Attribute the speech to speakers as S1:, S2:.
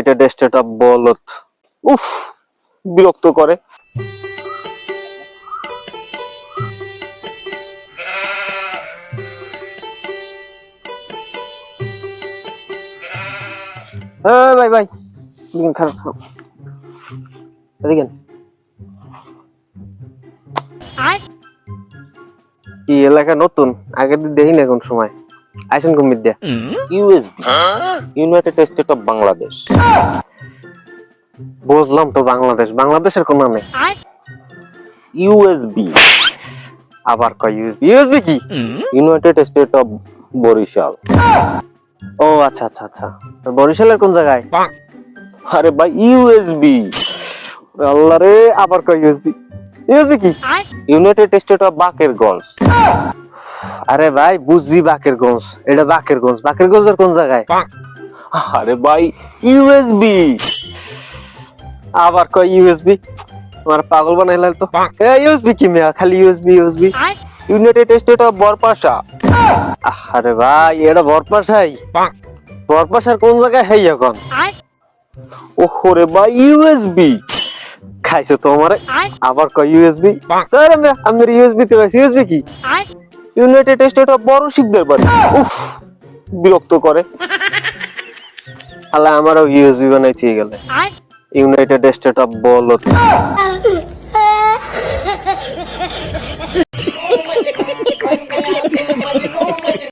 S1: United state of বলত। উফ, বিরক্ত করে। ভাই ভাই, খারাপ এদিকে কি এলাকা নতুন, আগে দেখি না কোন সময় আইসেন কমিট দিয়া।
S2: USB, united state of Bangladesh.
S1: বুঝলাম তো, বাংলাদেশ, বাংলাদেশের কোন নামে?
S2: ইউএসবি
S1: আবার কয় ইউএসবি? ইউএসবি কি?
S2: United state of Barishal.
S1: ও আচ্ছা আচ্ছা আচ্ছা, বরিশালের কোন জায়গায়?
S2: আরে ভাই ইউএসবি,
S1: আল্লাহ রে, আবার কয় ইউএসবি? ইউএসবি কি?
S2: United state of Bakerganj.
S1: আরে ভাই বুঝছি বাকেরগঞ্জ, এটা বাকেরগঞ্জ। বাকেরগঞ্জের কোন জায়গায়?
S2: আরে ভাই ইউএসবি।
S1: আবার কয় ইউএসবি? তোমার পাগল বানাইলা তো। ইউএসবি কি মিয়া, খালি USB USB.
S2: United state of Borpasha.
S1: আরে ভাই, এটা বরপাশাই? বরপাশার কোন জায়গায় হেই এখন?
S2: ওরে ভাই ইউএসবি।
S1: খাইছো তো আমারে, আবার কয় ইউএসবি? আমি ইউএসবি তে কইছি, ইউএসবি কি?
S2: ইউনাইটেড স্টেট অফ বড় শিখদের বাড়ি। উফ, বিরক্ত করে।
S1: আল্লাহ আমারও ইউএসবি বানাইতে গেলে। ইউনাইটেড স্টেট অফ বলত।